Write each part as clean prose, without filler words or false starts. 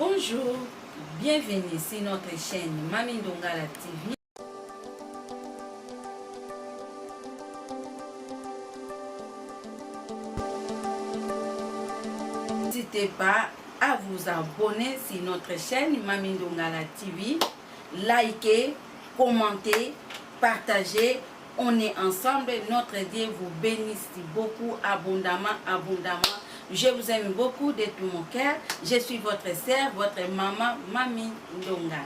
Bonjour, bienvenue sur notre chaîne Mami Ndongala TV. N'hésitez pas à vous abonner sur notre chaîne Mami Ndongala TV, likez, commentez, partagez. On est ensemble, notre Dieu vous bénisse beaucoup, abondamment. Je vous aime beaucoup de tout mon cœur. Je suis votre sœur, votre maman, Mami Ndongala.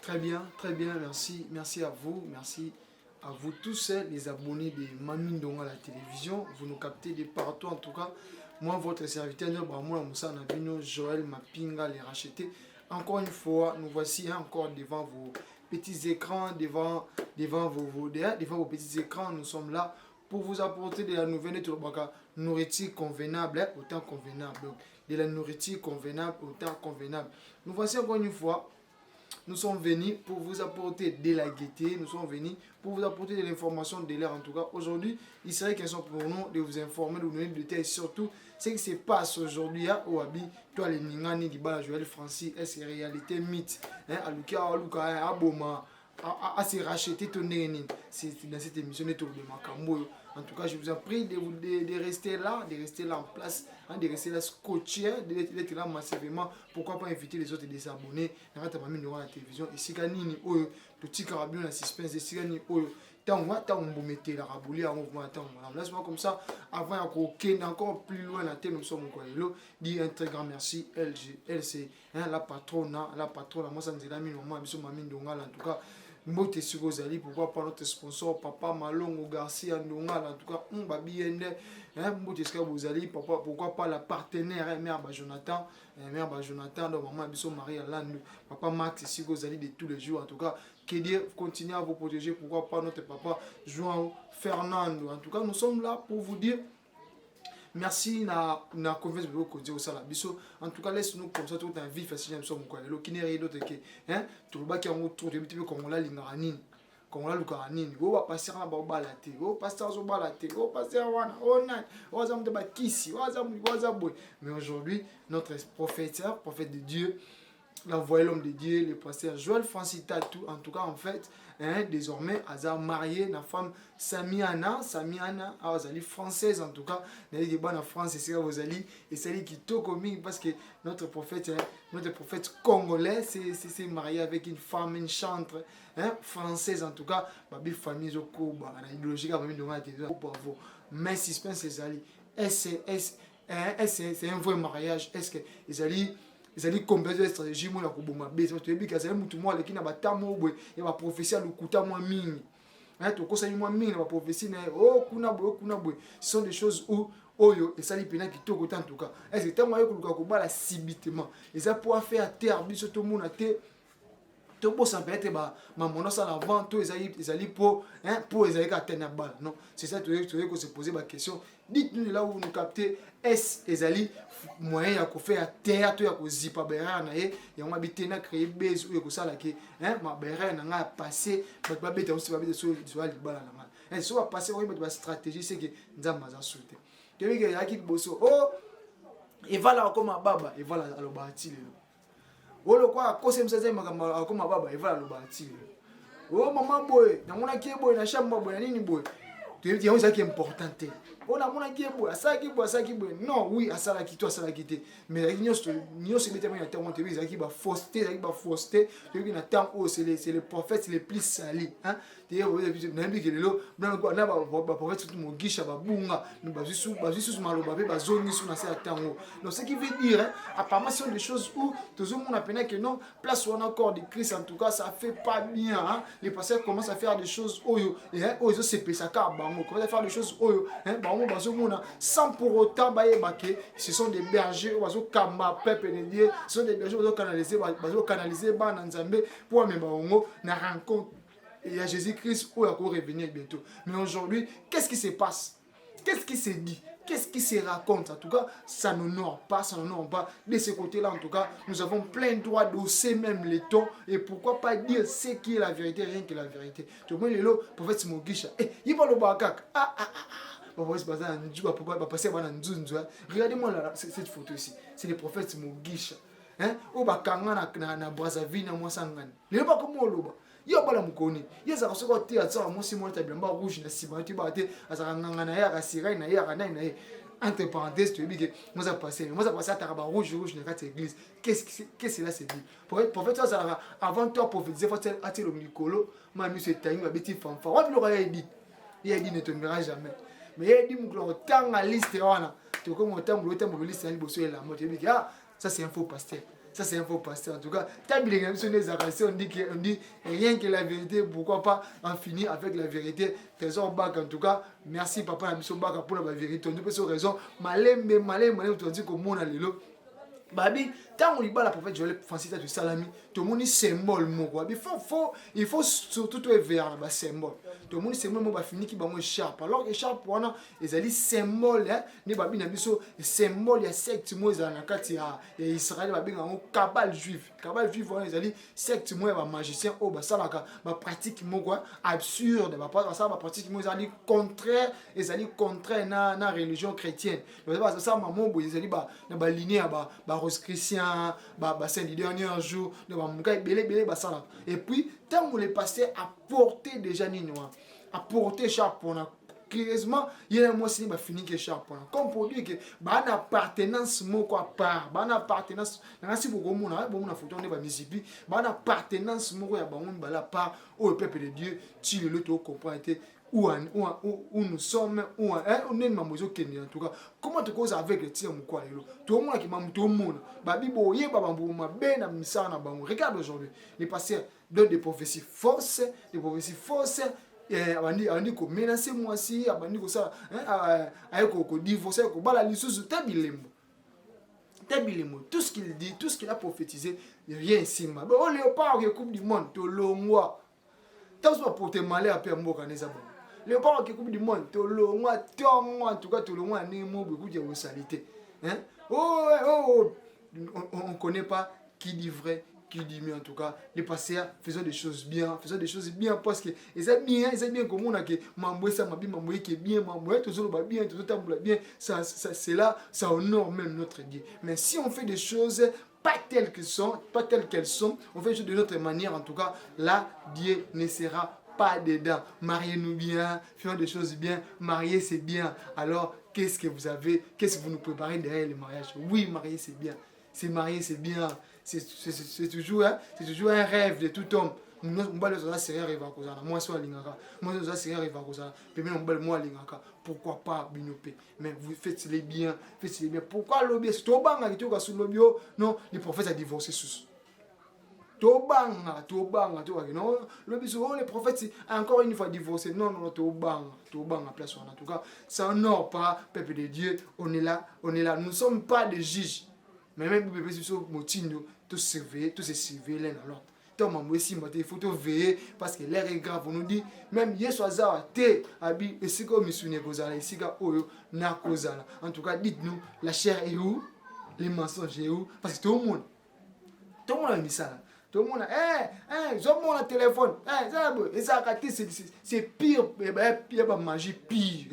Très bien, merci. Merci à vous tous les abonnés de Mami Ndongala la télévision. Vous nous captez de partout en tout cas. Moi, votre serviteur, Joël Mapinga, les rachetés. Encore une fois, nous voici encore devant vos petits écrans, devant vos petits écrans. Nous sommes là pour vous apporter de la nouvelle nourriture convenable, autant convenable. De la nourriture convenable, autant convenable. Nous voici encore une fois. Nous sommes venus pour vous apporter de la gaieté, nous sommes venus pour vous apporter de l'information de l'air en tout cas. Aujourd'hui, il serait question pour nous de vous informer, de vous donner des détails et surtout ce qui se passe aujourd'hui à Oabi, toi les Ningani, Dibala, Joël Francis, est-ce réalité mythe, Aluka, Aboma, à se racheter ton nez. C'est dans cette émission de Makambo. En tout cas, je vous en prie de rester là en place, de rester là scotché, d'être là massivement. Pourquoi pas inviter les autres de s'abonner dans la télévision. Et si Ganini, le petit carabin, la suspense, et si Ganini, tant on mettre la rabouli en mouvement, laisse-moi comme ça, avant qu'on encore plus loin la tête, nous sommes au Koualelo, dit un très grand merci, LC, la patronne, moi ça nous a mis maman, Mami Ndongala en tout cas. Mbote Sugozali, pourquoi pas notre sponsor, Papa Malongo Garcia Ndongala, en tout cas, Mbabiende, Mbote Sugozali, papa, pourquoi pas la partenaire, Mère Jonathan, donc Maman Bisso Marie Alandou, Papa Max Sugozali de tous les jours, en tout cas, que Dieu continue à vous protéger, pourquoi pas notre papa João Fernando, en tout cas, nous sommes là pour vous dire. Merci na confiance de côté au sala biso en tout cas laisse-nous comme ça tout un vif facile nous sommes quoi le qui n'est rien d'autre que tout le bas qui a un tour de petit peu comme on l'a lingaranine comme on l'a lukaranine go va passer na ba balate go passer zo balate go passer wana ona wazam de bakisi wazam mais aujourd'hui notre prophète de Dieu l'envoyé l'homme de Dieu, le pasteur Joël Francis Tatou, en tout cas en fait, désormais, elle a marié la femme Samiana, elle est française en tout cas, elle est en France, et c'est qui est comique parce que notre prophète congolais s'est marié avec une femme, une chantre française en tout cas, babi famille Zokoba, l'idéologie a vraiment demandé bravo, mais suspense c'est un vrai mariage, est-ce que ils allaient combler de stratégie moi la kuboma base tu es bika c'est mutu moi qui na batamo bwe ya ba prophétie lukuta moi mingi to kosa moi mingi na ba prophétie na kuna bwe ce sont des choses où oyo et ça li pena qui toko en tout cas est-ce que tant moi ko bala subitement et ça pour faire terre biso to mona te to bossa peut-être ba maman ça l'avant to ils allaient pour ils allaient atteindre balle non c'est ça tu que se poser ma question dites-nous là où vous nous captez est-ce ezali moyen ya ko faire terre to ya ko zipa bera na ye ya ngwa bitena créer base ou ko sala ke ma bera na nga passer ba beta aussi ba beta so li bala na nga et so va passer oui ba stratégie c'est que nzamba za souté que que ya ki boso et voilà comme baba et voilà aloba atile olo kwa kose msaze makamba akoma baba et voilà aloba atile maman boy na mona ki boy na shamba boy na nini boy tu dis ça qui est important on a mon qui boy ça qui boy non oui à ça qui toi ça qui te mais nyo se bete moi ta monter ça qui va fausseté tu dis na temps où c'est les prophètes les plus salis tu na bi que lelo na ba prophète tout mon gisha ba bunga ba zisu maloba be ba zoni sur na ça temps donc ce qui veut dire apparemment ce sont des choses où tout le monde appelle que non place on encore de Christ en tout cas ça fait pas bien les pasteurs commencent à faire des choses oyo et oyo c'est pesa ka bango commence à faire des choses oyo sans pour autant ce sont des bergers oiseaux kamba peuple de Dieu ce sont des bergers oiseaux canaliser ban nzambe pour même bango na rencontre et à Jésus-Christ où il va revenir bientôt mais aujourd'hui qu'est-ce qui se passe qu'est-ce qui se dit qu'est-ce qui se raconte en tout cas ça n'honore pas de ce côté-là en tout cas nous avons plein droit d'hausser même les tons et pourquoi pas dire ce qui est la vérité rien que la vérité tout le monde est là prophète Mogisha il va le bakak Regardez-moi là, cette photo ici. C'est le prophète Mugisha. Hein? Oba kanga na Brazzaville na moi sangani. Le pas comme oloba. Yo bala mukoni. Yo za ko te atsa mo si mo ta bilamba rouge na siba ti ba te azanga na ya ka sirai na ya ka na ye. Entre parenthèses, tu dis que moi ça passé à Taraba rouge na quatre église. Qu'est-ce là c'est dit? Prophète ça avant toi prophétiser faut attirer le micolo, ma mi c'est taïm ba beti fanfa. What le dit? Il dit ne tombera jamais. Mais il dit mon temps à liste wana. Tu comme temps liste en bosso la mot. Tu dis ah ça c'est un faux pasteur. Ça c'est un faux pasteur. En tout cas, on dit rien que la vérité, pourquoi pas en finir avec la vérité. Trésor bac en tout cas, merci papa na biso bac pour la vérité. On dit que raison, malin, on dit que mon allélo. Babi, tant on lit la prophète Joël Francis de Salami, tout le monde est symbole moko. Il faut surtout tout vers le symbole. Tout le monde symbole moko fini qui ba mo écharpe. Alors écharpe wana ezali symbole hein, ni babi na biso symbole ya secte mo ezana kati ya Israël babi ngamo cabale juif. Cabale juif wana ezali secte mo ya ba magicien o ba salaka ba pratique moko absurde ba pratique mo ezali contraire na religion chrétienne. Donc ça maman bo ezali ba na ba lignée ba Rose-Christian, saint du dernier jour, et puis, tant que le pasteur a porté déjà Ninoa, a porté Chapona, curieusement, il y a un mois qui fini que Chapona. Comme pour dire que, une appartenance, mot à part, une appartenance, merci beaucoup, mon photo, on est Mississippi, une appartenance, mot à la part au peuple de Dieu, tu le comprends, où nous sommes, où on est mamozo Kenya en tout cas. Comment tu causes avec le tir mouko lelo? Tout le monde qui m'a tout le monde. Babi boye babambo ma ben na misa na bango. Regarde aujourd'hui, les pasteurs donnent des prophéties fausses, abandi ko menacer moi si, abandi ko ça, ayo ko divorcer ko bala lisusu tabilembo. Tout ce qu'il dit, tout ce qu'il a prophétisé, rien ici ma. Oh léopard qui coupe du monde, to longwa. Tant soit pour te malheur à perdre mboka neza bon. Le parents qui coupe du monde, tout le monde, en tout cas, tout le monde a beaucoup de salité. Hein? On ne connaît pas qui dit vrai, qui dit mieux en tout cas. Les pasteurs faisant des choses bien parce que ils aiment bien comme on a que mamboé ça m'a mamboé qui est bien, mamboé tout ça va bien, tout ça bien. Ça c'est là, ça honore même notre Dieu. Mais si on fait des choses pas telles qu'elles sont, on fait des choses de notre manière en tout cas, là Dieu ne sera pas dedans. Mariez-nous bien, faisons des choses bien, marier c'est bien. Alors, qu'est-ce que vous nous préparez derrière le mariage? Oui, marier c'est bien. C'est marier c'est bien. C'est toujours un rêve de tout homme. Pourquoi pas binopé? Mais vous faites-les bien, Pourquoi l'objet? Non, les prophètes a divorcé sous. Tobanga, non, le prophète encore une fois divorcé. Non, Tobanga, place en tout cas, ça honore pas, peuple de Dieu, on est là, nous ne sommes pas des juges. Mais même bébé sur Motindo, tous se surveiller l'un à l'autre. Il faut te veiller parce que l'air est grave. On nous dit, même Yesoazar, te abi, et c'est comme Missouné Kozala, et c'est comme Oyo, na Kozala. En tout cas, dites-nous, la chair est où? Les mensonges est où? Parce que tout le monde a mis ça. Tout le monde a, j'ai mon téléphone, c'est pire, il y a pas magie pire,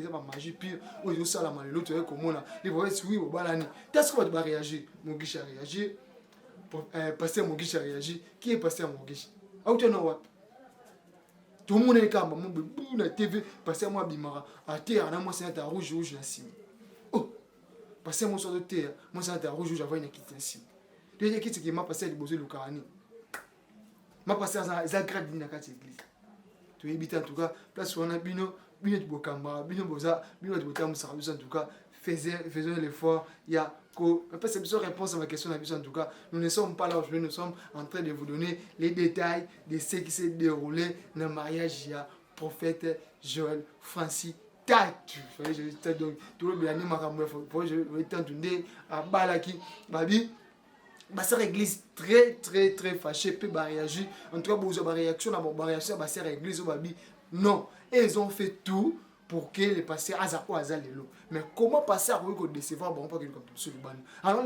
oui, ça la mal, l'autre est comme on a, les voix oui, au balani. Qu'est-ce que tu vas réagir? Mon guichet a réagi, pasteur mon guichet a réagi, qui est pasteur mon guichet? How do you know what? Tout le monde est comme mon bébé, la TV, pasteur moi bimara, à terre, on a moi c'est un rouge, la cime. Oh, pasteur moi sur le terre, moi c'est un rouge, j'avais une quitte cime. Tu sais qui m'a passé de bosser le carani. Ma passé à Zagreb dans la église. Tu es en tout cas, place où on a bino de Bokamba, bino boza, bino de Botam Sarabus en tout cas, faisons l'effort. Il y a après cette réponse à ma question en tout cas, nous ne sommes pas là aujourd'hui, nous sommes en train de vous donner les détails de ce qui s'est déroulé dans le mariage du prophète Joël Francis Tatu. Donc tout le bien je vais t'entendre à Balaki, Babi. Basser église très fâchée peut réagir en tout cas vous avez réaction dans mon réaction basser église au babi non et ils ont fait tout pour que les pasteurs azako azalelo mais comment passer à vous décevoir bon pas comme sur le ban alors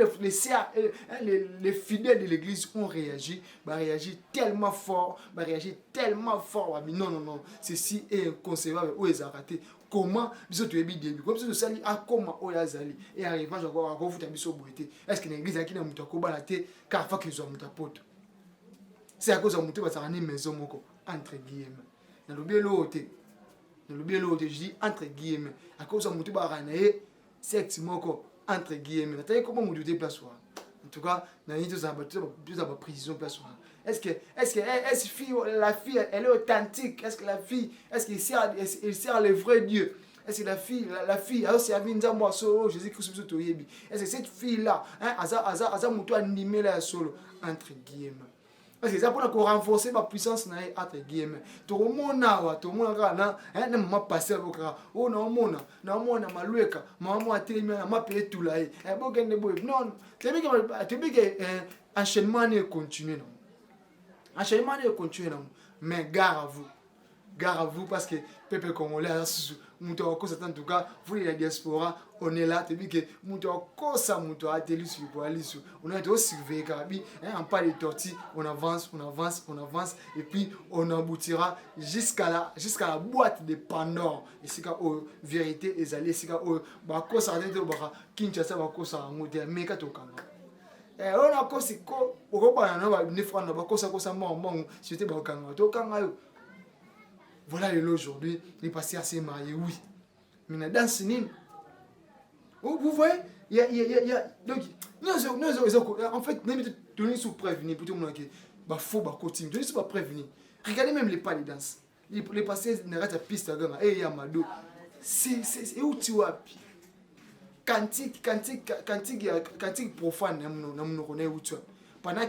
les fidèles de l'église ont réagi tellement fort non ceci est inconcevable où ils ont raté comment biso to yebi début comme biso sali a comment oya zali et arrivant encore à refuta biso boité est-ce que l'église qui na muto ko bala te car fa que zo muta poto c'est à cause de muto ba sa ni maison moko entre guillemets na lobelo oté je dis entre guillemets à cause de muto ba ranaé sexe moko entre guillemets t'as comment muto déplace en tout cas na ni tous à prison place est-ce que la fille elle est authentique? Est-ce que la fille elle sert le vrai Dieu? Est-ce que la fille elle sert Nzambo solo Jésus-Christ biso yebi? Est-ce que cette fille là aza muto animé la solo entre guillemets? Parce que ça pour renforcer ma puissance na entre guillemets. To mona kana na mama passer boka. Oh na mona malueka, maman atelemi na mapé tout là. Bokende boy. Non, tu veux que enchaînement ne continue non. Enchaînement ne continue non. Mais gare à vous parce que peuple congolais muto akosa en tout cas vous la diaspora on est là tu dis que muto akosa muto ateli sur pour aller sur on a aussi surveiller kabi on parle de tortue on avance et puis on aboutira jusqu'à la boîte de Pandore et c'est quand vérité ezali c'est quand bakosa tete baka Kinshasa bakosa ngote meka tokanga on a kosi ko okopana na ba ne frana bakosa kosa mbongo c'était bakanga tokanga yo. Voilà aujourd'hui, il est passé à se marier, oui. Mais dans ce nid, vous voyez, il y a donc, en fait, même donner sous prévenir, pour tout le monde qui faux, continue, donner sous prévenir. Regardez même les pas de danse. Les passés n'arrêtent à piste à gamme, et Yamado. C'est où tu vois. Cantique profane, nous connaissons où tu vois. Pendant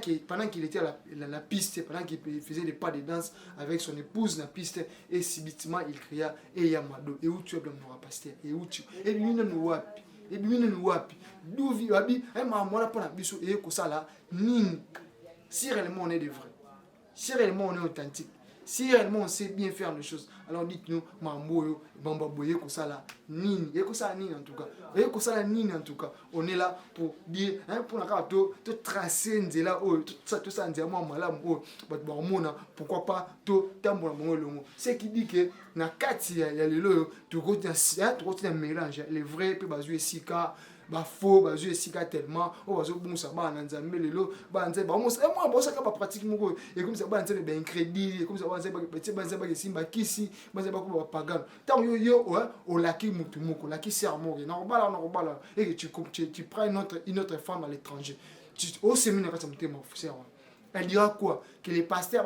qu'il était à la piste, pendant qu'il faisait des pas de danse avec son épouse dans la piste, et subitement il cria et Yamado, et où tu es dans mon pasteur, et où tu es, et lui ne nous wapi, d'où vit Wabi, et maman n'a pas la biso, et que ça là, ni si réellement on est des vrais, si réellement on est authentique, si réellement on sait bien faire les choses, alors dites-nous, Mamboyo, Bambaboye, que ça là, nini, et que ça nini en tout cas, et que ça là nini en tout cas, on est là pour dire, pour tout tracer là, tout ça, moi malam, pourquoi pas tout tambour mon c'est qui dit que na kati il y a les lots, tu continues à mélanger les vrais puis bazuer sika. Faux bazuer sika tellement bazo bon ça ba na nzambe lelo ba nzambe ba moi ça ka ba pratique moko et comme ça ba nzambe ben crédit comme ça ba nzambe ba simba kisi ba nzambe ko ba pagano tant yo o laki mutu moko laki sermo na robala et tu prends une autre femme à l'étranger tu au séminaire quand ça monter mon frère. Elle dira quoi? Que les pasteurs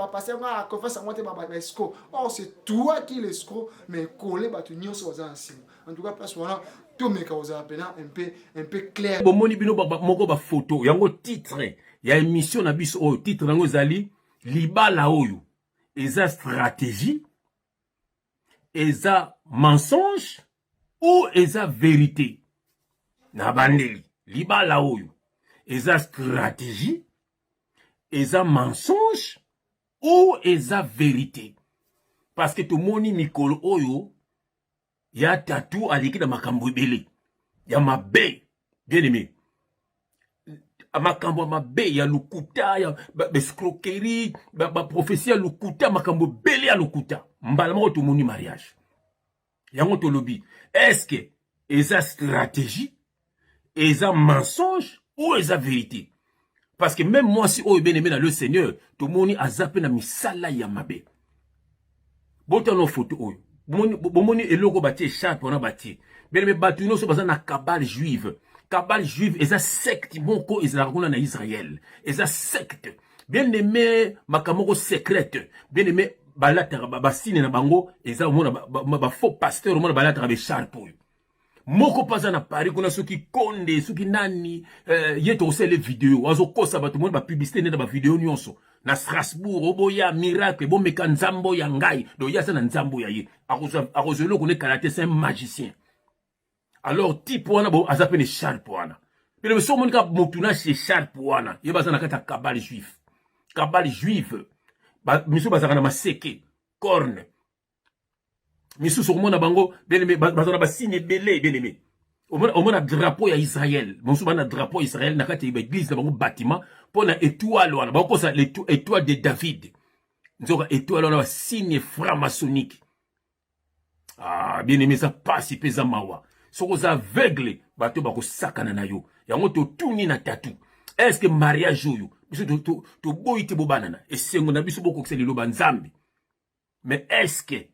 confesse à moi l'escroc. Or c'est toi qui l'escroc mais coller ba tu nyo so za ensemble. En tout cas place voilà tout me cause un peu clair. Bon moni bino moko ba photo yango titre ya émission na biso o titre nango zali libala oyo eza stratégie eza mensonge ou eza vérité na bandeli libala oyo eza stratégie eza mensonge ou eza vérité parce que tout moni mikolo oyo ya tatou aliki na makambo ebele ya mabe bien aimé makambo mabe ya lukuta ya escroquerie prophétie ya lukuta makambo bele ya lukuta mbala moko tout moni mariage yango to lobi est-ce que eza stratégie eza mensonge ou eza vérité parce que même moi si o bien aimé dans le Seigneur tout moni azape na misala ya mabe botono photo oyo bomoni eloko batie écharpe on a bâti bien mais batu no so baza na cabale juive eza secte moko ezala kuna na Israël eza secte bien aimé makamoko secrète bien aimé balata basine na bango eza mona ba faux pasteur mona balata ba écharpe oyo moko paza na Paris kuna soki konde soki nani yeto osele video azo kosa batu mona ba publicité na ba video nyonso na Strasbourg oboya miracle bo meka nzambo ya ngai do yasa na nzambo ya ye akozelo kone karaté c'est un magicien alors type wana bo azape ne sharp wana mais so monika motuna chez sharp wana ye baza na kata kabale juif ba miso baza na maseke corne miso so mona bango bien aimé baza na ba signe belé bien aimé au moins drapeau ya Israël bonso bana drapeau Israël na kati église na bango bâtiment pour na étoile wana ba ko sa étoile de David nzoka étoile wana signe franc-maçonnique Ah, bien aimé, ça passe, pesa mawa. Soko za aveugle, bato bako sakana na yo. Yango to tuni na tatu. Est-ce que mariage yo, biso to boite bo banana. Et sengo na biso boko kseli lo banzambi. Mais est-ce que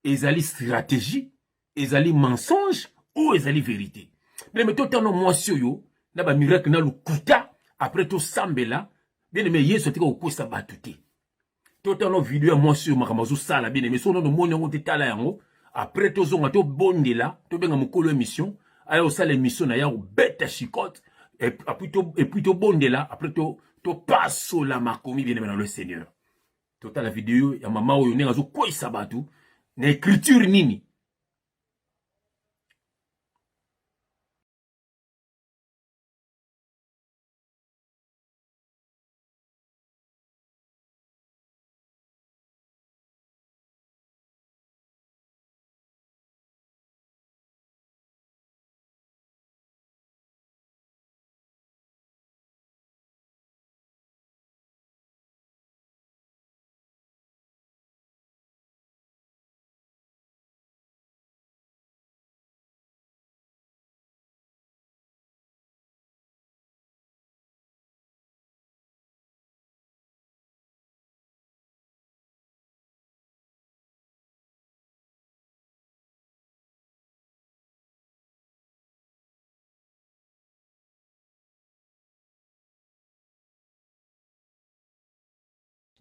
ezali stratégie, ezali mensonge ou ezali vérité? Mais tout tano mwasio yo, na ba miracle na lukuta, après to sambela, bien aimé yeso tika okosa batute. Tout tano vidéo mwasio makamazo sala bien aimé, sono no moni yango te tala yango. Après to zonga to bondela, to benga mukolo émission, alors ça l'émission na ya ou bête chicote et puis to bondela, après to passo la makomi bien aimé dans le Seigneur. Tota la vidéo ya mama oyo nenga zo kwa sabatu na écriture nini.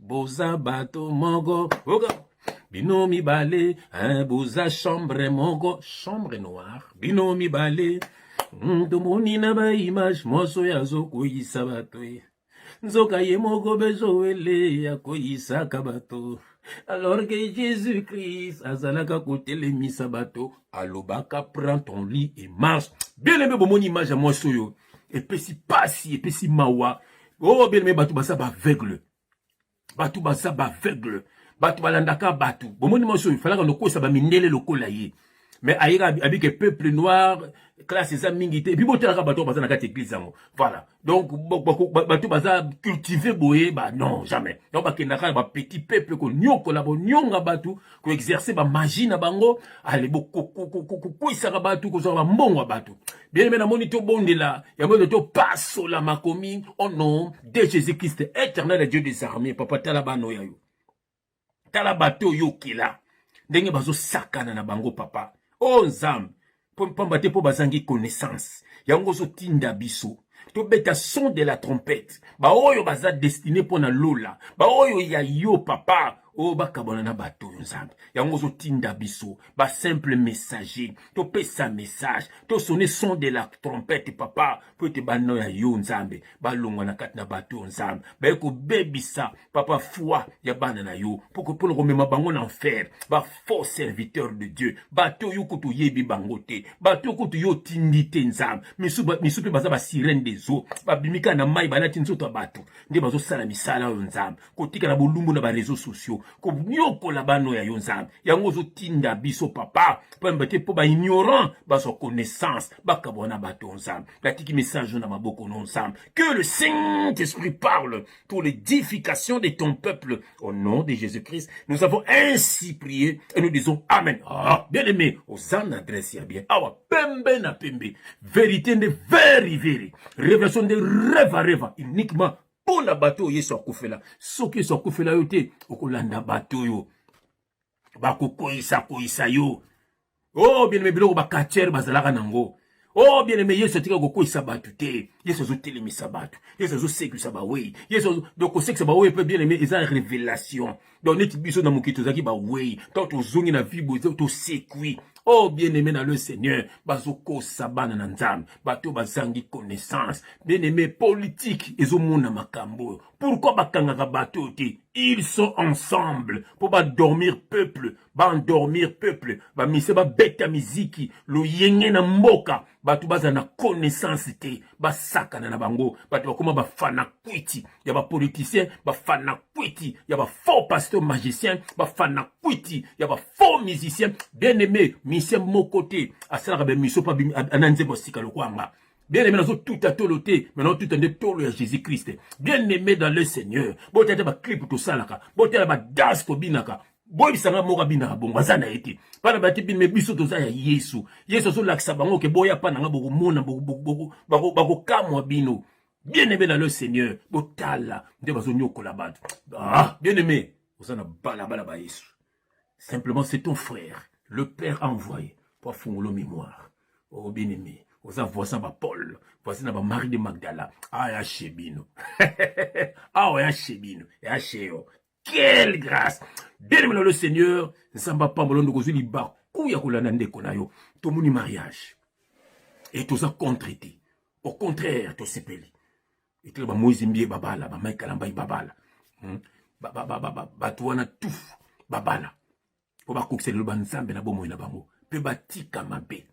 Boza bato mongo, oga. Binomi balé, hein, boza chambre mongo, chambre noire. Binomi balé, tomoni na ba image, moso ya zo koyisa bato. Nzoka ye moko bezo ele ya koyisa kabato. Alors que Jésus-Christ azalaka kotelemisa bato, alobaka prends ton lit et marche. Bien aimé bon mon image à moi soyo. Et puis si pasi, et puis si mawa. Oh bien aimé bato basa ba aveugle. Batu basa ba aveugle. Batu balandaka batu. Bon mon image soyo, fallait qu'on sa ba mindele lokola ye. Mais aïra avec le peuple noir, classe ça mingité. Et puis bon telaka bato basa na kati église ngo. Voilà. Donc bato basa cultiver boye bah non jamais. Donc bakendaka ba petit peuple ko nyoko la bo nyonga batu ko exercer ba magie na bango, allez beaucoup ko isaka batu ko zo ba mbongo batu. Bien aimé na moni to bondela, ya mo to passo la makomi au nom de Jésus-Christ, éternel Dieu des armées, papa talabano yayo. Talabato yo kila. Ndenge bazo sakana na bango papa. Oh nzam, pamba te po bazangi connaissance. Yango zo tinda biso. To beta son de la trompette. Ba oyo baza destiné pour na lola. Ba oyo ya yo papa. Oh bakabona na bato nzambe. Yango zo tinda biso. Ba simple messager. To pesa message. To sonner son de la trompette papa. Po te bano ya yo nzambe. Ba longwa na kat na bato nzambe. Ba eko bebisa papa foi ya bana na yo. Pour le remema bango na enfer. Ba faux serviteur de Dieu. Bato yo kutu yebi bangote. Bato kutu yo tindite nzambe. Misu pe baza ba sirène des eaux. Ba bimika na mai balati nzoto bato. Nde bazo sala misala yo nzambe. Kotika na bolumbu na ba réseaux sociaux. Ko nyoko la bano ya yo nzambe. Yango zo tinda biso papa. Pembete po ba ignorant baso connaissance. Bakabona bato nzambe. Latiki message na maboko non nzambe. Que le Saint-Esprit parle pour l'édification de ton peuple. Au nom de Jésus-Christ, nous avons ainsi prié et nous disons Amen. Ah, bien aimé, aux âmes adresse ya bien. Awa, pembe na pembe. Vérité de very. Révélation de reva. Uniquement pour la bateau yeso akufela. Soki yeso akufela yo te, okolanda bateau yo. Bako koisa yo. Oh, bien aimé, biloko bakatiere bazalaka nango. Oh, bien aimé, yeso tika koko isa batu te. Yeso zo telemisa batu. Yeso zo sécurisa ba wey. Yeso donc sécurisa ba wey peut bien aimé, eza révélation. Donc neti biso na mokito zaki ba wey. Tant to zongi na vibo to sécui. Oh, bien aimé dans le Seigneur, bazoko sabana na nzambe, bato bazangi connaissance, bien aimé politique, ezomona makambo. Pourquoi bakangaka bato te? Ils sont ensemble pour ba dormir peuple, ba endormir peuple, ba mise ba beta miziki, lo yenge na mboka, bato bazana connaissance te, ba sakana na bango, bato bakoma ba fana kwiti, ya ba politicien, ba fana kwiti, ya ba faux pasteur magicien, ba fana kwiti, ya ba faux musicien, bien aimé, mission mon côté, à ça la mission pas ananze bosika lo kwanga. Bien aimé dans tout à toloté, maintenant tout en tolo à Jésus-Christ. Bien aimé dans le Seigneur. Bon t'as ba clip tout ça là ka. Bon t'as ba danse ko binaka. boy sanga moka bina bongo azana ete pana bati bin me biso toza ya Yesu so lakisa bango ke boya pana nga boko mona bako kamwa bino bien aimé dans le Seigneur botala nde bazo nyokola batu bien aimé osana bala ba Yesu simplement c'est ton frère le Père envoyé pour fungolo mémoire oh bien aimé osa voisin ba Paul voisin ba Marie de Magdala ya chebino ya chebino ya cheo. Quelle grâce! Bien aimé le Seigneur, Nsamba Pambolon Kozuli Ba, Kouya Kolanande Konayo, Tomuni mariage. Et tout ça contre-été. Au contraire, tout s'épeli. Et tout le Moïse Mbie Babala, Mike Kalambay Babala. Batouana tout, Babala. Pour ba koukse le banzambe na bomo na bango. Pe batika mabe.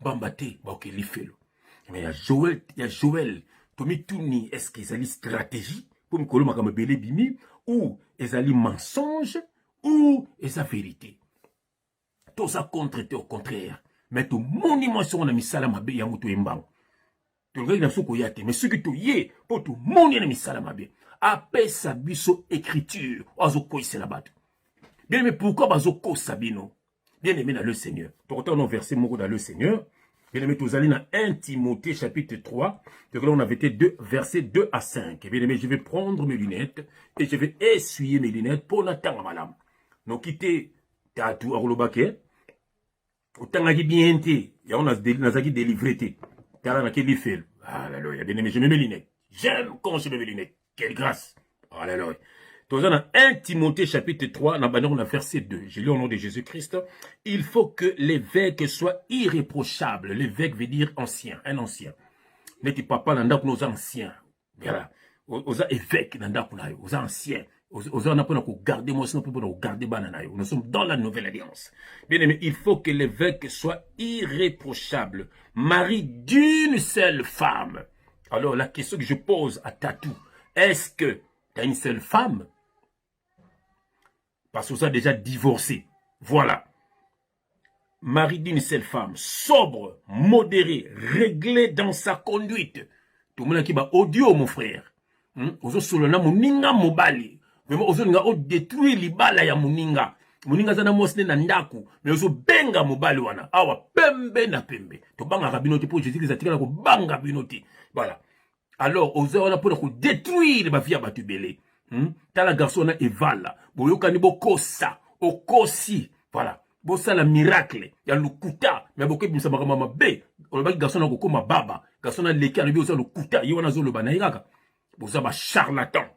Bambate, ba ok lifelo. Mais il y a Joël, Tomi Touni, est-ce qu'ils ont une stratégie pour me coller ma belé bimi? Ou ezali mensonge ou eza vérité. Tout ça contre-té au contraire. Mais tout monument sur on a mis salamabe ya mutu embango. Tout le gars soko yate mais ce que tu yé pour tout monde na mis salamabe. Après sa biso écriture ozo koise la bat. Bien mais pourquoi bazo ko sabino? Bien aimé dans le Seigneur. Tout autant on verset moko dans le Seigneur. Bien aimé tous allez dans 1 Timothée chapitre 3. Donc là on avait été versets 2 à 5. Bien aimé, je vais prendre mes lunettes et je vais essuyer mes lunettes pour l'attendre madame. Donc quittez tatou arolobake. Autant qui bien té, ya on a nazaki délivré té. Tala na keli fel. Alléluia. Bien aimé, je mets mes lunettes. J'aime quand je mets mes lunettes. Quelle grâce. Alléluia. Donc dans 1 Timothée chapitre 3, on a verset 2. Je lis au nom de Jésus-Christ. Il faut que l'évêque soit irréprochable. L'évêque veut dire ancien, un ancien. N'est-ce pas dans nos anciens. Voilà. Aux évêques dans nos anciens. Aux n'a pas garder moi sinon pour garder bananayo. Nous sommes dans la nouvelle alliance. Bien aimé, il faut que l'évêque soit irréprochable. Mari d'une seule femme. Alors la question que je pose à Tatou, est-ce que tu as une seule femme? Parce que vous avez déjà divorcé. Voilà. Mari d'une seule femme, sobre, modéré, réglé dans sa conduite. Tout le monde qui va audio, mon frère. Ozo solona muninga mobali. Mais ozo nga o détruire libala ya muninga. Muninga zana mosne na ndaku. Mais ozo benga mobali wana. Awa pembe na pembe. To banga rabinoti pour Jésus qui zatika ko banga binoti. Voilà. Alors ozo wana pour détruire ba via batubele. Tala garçon na evala. Boyokani bokosa. Okosi. Voilà. Bosa la miracle. Ya lukuta. Mais boke bimsa makamama be. Olobaki garçon na kokoma baba. Garçon na leki alobi oza lukuta. Yona zo loba na iraka. Bosa ba charlatan.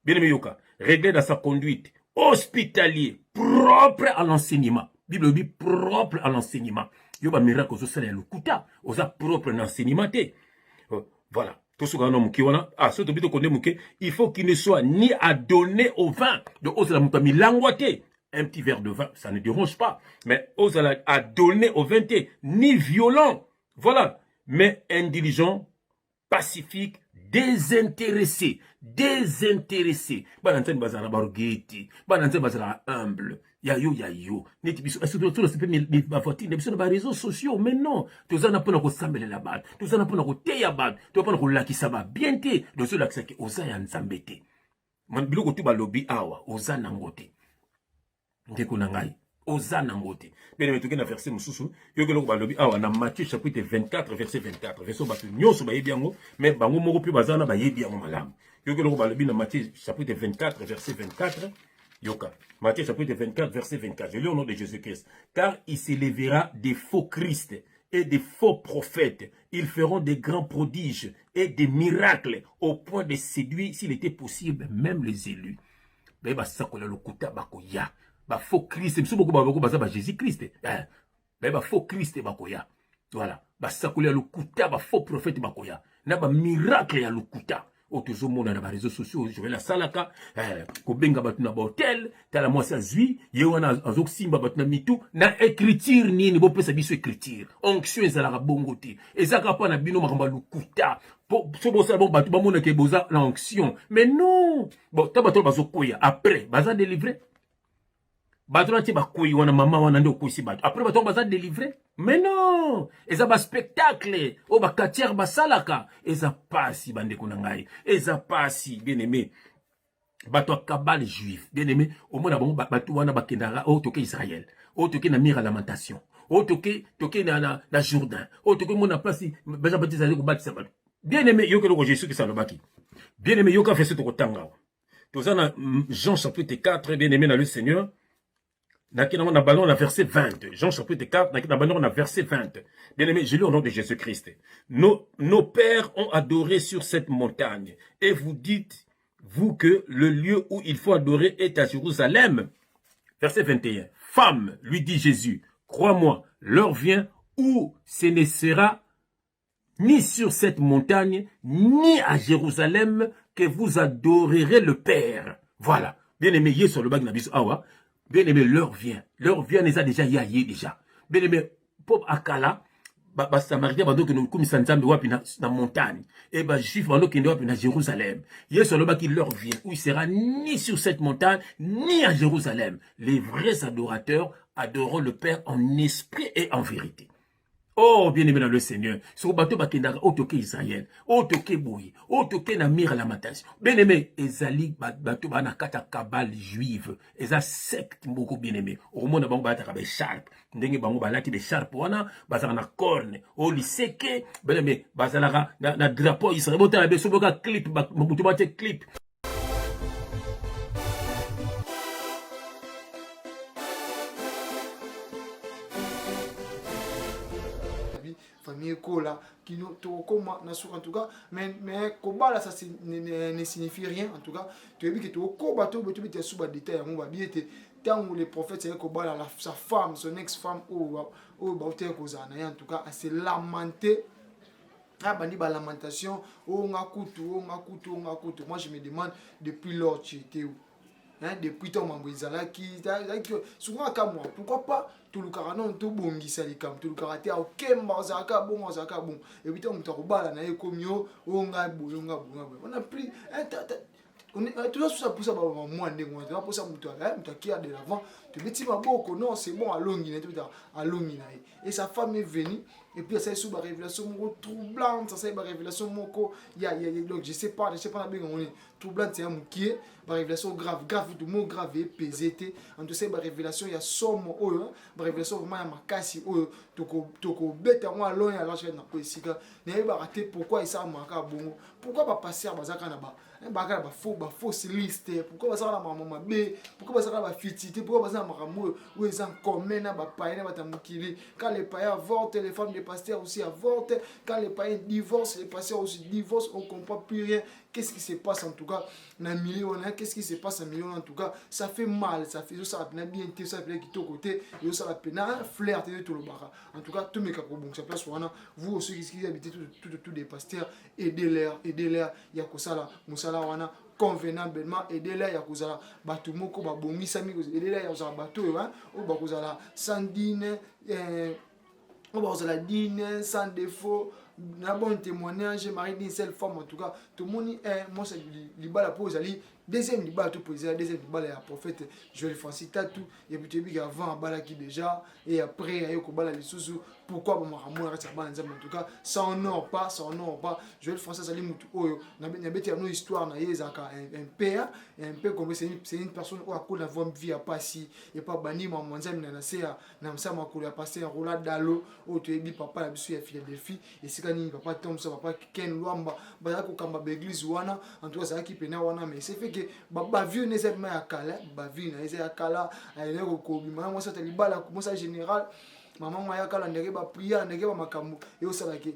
Bien aimé yoka. Réglé dans sa conduite. Hospitalier. Propre à l'enseignement. Bible dit propre à l'enseignement. Yoba miracle ozo sala ya lukuta. Oza propre à l'enseignement te. Voilà. Il faut qu'il ne soit ni adonné au vin. Donc, un petit verre de vin, ça ne dérange pas. Mais adonné au vin, ni violent. Voilà. Mais intelligent, pacifique, désintéressé. Désintéressé. Bananten bazara bargeti. Bananten bazara humble. Yayo. Neti biso. Est-ce que tu as mis ma voiture? Sur les réseaux sociaux. Mais non. Tu as pas pour s'embêter la bad. Tu as pas pour te ya bad. Tu as pas pour la qui ça va bien te. De ceux là qui osa ya nzambete. Man biloko tu ba lobby awa. Osa nangote. Ndeko nangai. Osa nangote. Bien mais tu na verset mususu. Yo ke loko ba lobby awa na Matthieu chapitre 24 verset 24. Verset ba tu nyoso ba yebi yango. Mais bango moko pi bazana ba yebi yango malamu. Yo ke loko ba lobby na Matthieu chapitre 24 verset 24. Yoka. Matthieu chapitre 24, verset 24. Je lis au nom de Jésus-Christ. Car il s'élèvera des faux Christ et des faux prophètes. Ils feront des grands prodiges et des miracles au point de séduire, s'il était possible, même les élus. Ba sakola lokuta bakoya. Ba faux Christ. Mso boko bako baza ba Jésus-Christ. Ba faux Christ bakoya. Voilà. Ba sakola lokuta ba faux prophète bakoya. Na ba miracle ya lokuta. Autozo mona na ba réseaux sociaux, je vais la salaka, ko benga batuna ba hotel, tala moi sa zui, yewana azok simba batuna mitu, na écriture nini bo pesa biso écriture. Onction ezala bongoti. Ezaka pa na bino makamba lukuta. So bo sa bon batu ba mona ke boza na onction. Mais non. Bon, tabato bazokoya après, baza délivrer. Batona ti bakoyi wana mama wana ndo koisi bato. Après bato baza délivrer. Mais non, eza ba spectacle, o ba katière ba salaka, eza pasi bande ko nangai. Eza pasi bien aimé. bato ya kabale juif bien aimé au moins bon bato wana bakendaka o toke Israël o toke na mire à lamentation o toke na Jourdain o toke mona place Jean Baptiste ali ko batisa bato bien aimé yoke loko Jésus qui salobaki bien aimé yoka verset to tanga toza na Jean chapitre 4 bien aimé dans le Seigneur na ballon na verset 20 Jean chapitre 4 na ballon na verset 20 bien aimé je lis au nom de Jésus-Christ nos pères ont adoré sur cette montagne et vous dites vous que le lieu où il faut adorer est à Jérusalem. Verset 21. Femme, lui dit Jésus, crois-moi, l'heure vient où ce ne sera ni sur cette montagne, ni à Jérusalem que vous adorerez le Père. Voilà. Bien aimé, hier sur le bac Nabis Awa. Bien aimé, l'heure vient. L'heure vient, les a déjà yaye déjà. Bien aimé, pop akala. Ba Samaria bando que nous komisa nzambe wapi na montagne et ba juif bando kende wapi na Jérusalem yeso loba qui leur vient où il sera ni sur cette montagne ni à Jérusalem les vrais adorateurs adoreront le Père en esprit et en vérité. Oh, bien aimé dans le Seigneur, sur bateau bakendaka otoke Israël, otoke boui, otoke na mire la matation. Bien aimé, ezali bateau bana kata kabale juive, eza secte mboko bien aimé. Au monde bango bataka be sharp, ndenge bango balati be sharp wana, bazaka na corne, o liseke, bien aimé, bazalaka na drapeau Israël, botala be soboka clip, mutu bate clip. famille kola qui nous comment en tout cas mais kobala ça ne signifie rien en tout cas tu veux que tu koba to betu bete sous détail on va bien être tant où les prophètes c'est kobala sa femme son ex-femme ou baute kozana en tout cas à se lamenter ah bandi ba lamentation ngakutu moi je me demande depuis lors tu étais où. Hein, depuis ton membre qui souvent comme moi pourquoi pas tout le carano tout bongisa les cam tout le karaté au kemba zaka bon et puis on t'a bala na ekomio onga on a pris on est toujours sur ça pour ça moi ndenge on va pour ça muto qui a de l'avant tu petit maboko non c'est bon à longi et sa femme est venue et puis ça sous la révélation troublante ça la révélation moko donc je sais pas na bien on est troublante c'est un qui est la révélation grave tout mot grave et pesé en tout ça la révélation il y a somme la révélation vraiment ya makasi toko beta moi long alors je na poesika na ba rater pourquoi ça maka bongo pourquoi pas passer bazaka na ba fausse liste pourquoi ça la maman b pourquoi ça la fitité pourquoi ça maramu où ils en commun na ba païen ba tamukili quand les païens avortent les femmes des pasteurs aussi avortent quand les païens divorcent les pasteurs aussi divorcent on comprend plus rien qu'est-ce qui se passe en tout cas dans le milieu qu'est-ce qui se passe en milieu en tout cas ça fait mal ça fait ça bien ça fait qui côté et ça la peine flair tout le bar en tout cas tout mes capos bon ça place vous aussi qui habitez tout des pasteurs aider l'air il y a que ça là musala wana convenablement aider l'air il y a que ça bato moko ba bongisa mi aider l'air il y a ça bato o ba kozala sandine on va la dîner sans défaut na bon témoignage mari d'une seule femme en tout cas tout le monde moi c'est libala pose ali deuxième libala tout poser deuxième libala ya prophète Joël Francis Tatou et puis tu dis avant bala qui déjà et après ayo ko bala lisusu pourquoi bon maramour reste bala nzambe en tout cas ça honore pas Joël Francis ali mutu oyo na beti no histoire na yezaka un père et un peu comme c'est une personne où a cool avoir vie à passer et pas bani maman nzambe na sea na msama ko ya passer un rôle dalo o tu ebi papa la bisu ya Philadelphie et c'est quand papa Thompson papa Ken Luamba ba ko kamba l'église wana en tout cas ça qui pena wana mais c'est fait que ba vieux ne sait pas akala ba vieux na eza akala ele ko bima moi ça te libala comme ça général maman moi akala ndeke ba prière ndeke ba makambo et au ça que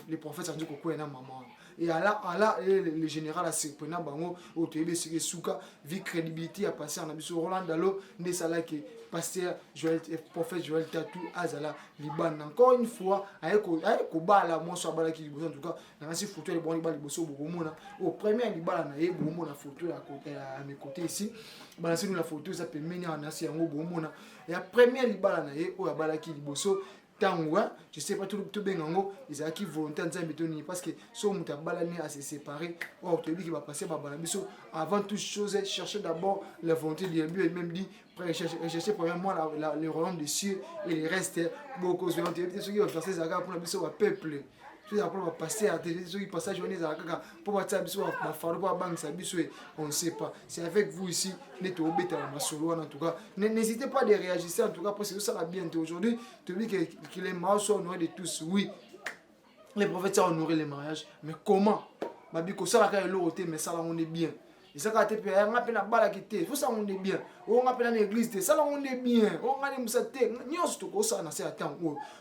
les prophètes ça dit ko na maman et là le général a surprenant bango au tebe c'est souka vie crédibilité a passé en abiso Roland Dalo ne sala que pasteur Joël prophète Joël Tatou azala liban encore une fois ayeko bala moi so bala ki liboso en tout cas na si photo les bon liban liboso bokomona au premier libala na ye bokomona photo à côté à mes côtés ici balancer nous la photo ça peut mener en asi yango bokomona et la première libala na ye o ya bala ki liboso tangwa je sais pas tout bengango ils a qui volonté nzambe toni parce que so muta balani à se séparer oh tu dis qu'il va passer par balabiso avant toute chose chercher d'abord la volonté de Dieu et même dit chercher premièrement le royaume des cieux et les restes beaucoup de ceux qui vont faire ces agas pour la biso au peuple tout ça pour passer à télé ceux qui passent journée za kaka pour battre biso ba faro pour banque ça biso on ne sait pas. C'est avec vous ici neto obeta ma solo en tout cas. N'hésitez pas de réagir en tout cas parce que ça va bien aujourd'hui. Tu dis que les mariages sont honorés de tous. Oui. Les prophètes ont honoré les mariages, mais comment? Babiko ça la l'autre mais ça là on est bien. Et ça quand tu peux on appelle la balle qui était, faut ça on est bien. On appelle l'église, ça là on est bien. On a ça ni on se trouve ça na c'est attend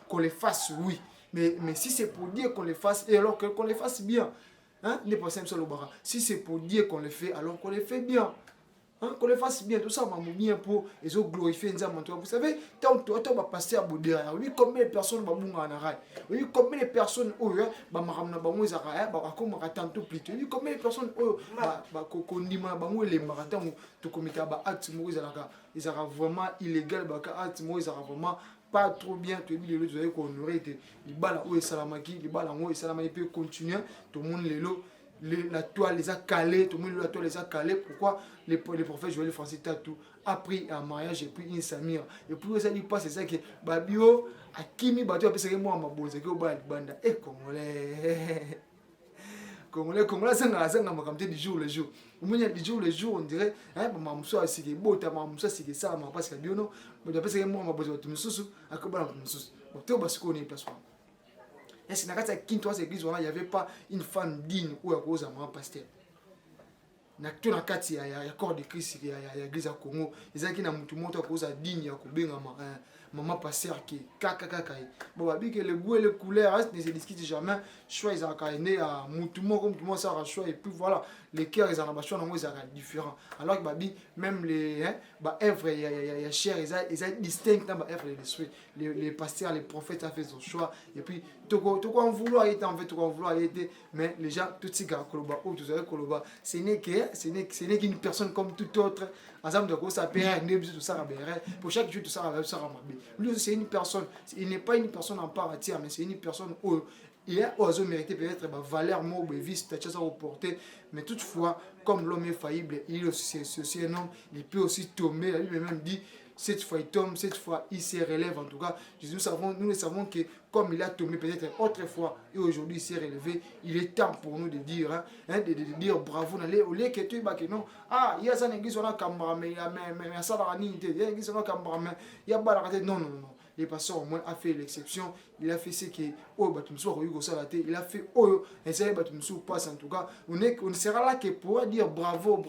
qu'on les fasse oui. Mais si c'est pour dire qu'on les fasse et alors qu'on les fasse bien. Hein? N'est pas simple sur le bara. Si c'est pour dire qu'on les fait alors qu'on les fait bien. Hein, qu'on les fasse bien, tout ça, m'a bien pour les autres glorifier. Vous savez, tant que tu vas passer à bout derrière, oui, combien de personnes vont en arrêt, oui, combien de personnes, oh, bah, ma bango, ils arrêtent, bah, comme tantôt plus tôt, oui, combien de personnes, oh, bah, qu'on dit, ma bango, les marathons, tout comme bah, acte, ils arrêtent vraiment illégal, bah, acte, ils arrêtent vraiment pas trop bien, tu dis, les autres, qu'on aurait été, les balles, où est Salamaki, les balles, où est Salamaki, peut continuer, tout le monde, les lots. La toile les a calés, tout le monde la toile les a calés. Pourquoi les prophètes Joël Francis Tatou a pris un mariage et puis une Samir. Et puis ça dit pas c'est ça que Babio a kimi bateau a pensé que moi ma bosse que ba banda et Congolais ça m'a comme du jour le jour. Au moins du jour le jour on dirait hein ma muso c'est que bota ma muso c'est que ça ma parce que bio non. Mais je pense que moi ma bosse tu me sous à que ba me sous. Bon tu parce qu'on est place. Est-ce que dans cette quintoise église, il n'y avait pas une femme digne ou à cause d'un pasteur? Il y a un corps de Christ, il y a l'église à Congo. Il y a un monde à cause digne, il y a un maman pasteur qui est kakakai. Bon, que le goût et les couleurs ne se discutent jamais. Choix, ils ont né à Moutoumon, comme tout le monde ça a choix. Et puis voilà, les cœurs, ils ont choix, ils sont différents. Alors que même les œuvres, il y a chair, ils sont distincts dans les œuvres et l'esprit. Les pasteurs, les prophètes ont fait son choix. Et puis, tout quoi en vouloir était en fait, tout quoi en vouloir était. Mais les gens, tout ce qui a Koloba, ou tout ça, Koloba, ce n'est qu'une personne comme toute autre. Ensemble de quoi ça perd, tout ça, pour chaque jour, tout ça, ça lui c'est une personne, il n'est pas une personne en part entière, mais c'est une personne où il a osé mériter peut-être valeur, mot, vice, ça au porter, mais toutefois, comme l'homme est faillible, il est aussi un homme, il peut aussi tomber, lui-même dit, cette fois il tombe, cette fois il se relève en tout cas. Nous le savons que comme il a tombé peut-être autrefois et aujourd'hui il s'est relevé, il est temps pour nous de dire, de dire bravo, au lieu que tu que non, ah, il y a ça l'église on a caméra, mais ça va rien, il y a l'église on a caméra, il y a pas la non. Les pasteurs au moins a fait l'exception, il a fait ce que il a fait et ça passe en tout cas, on sera là que pour dire bravo.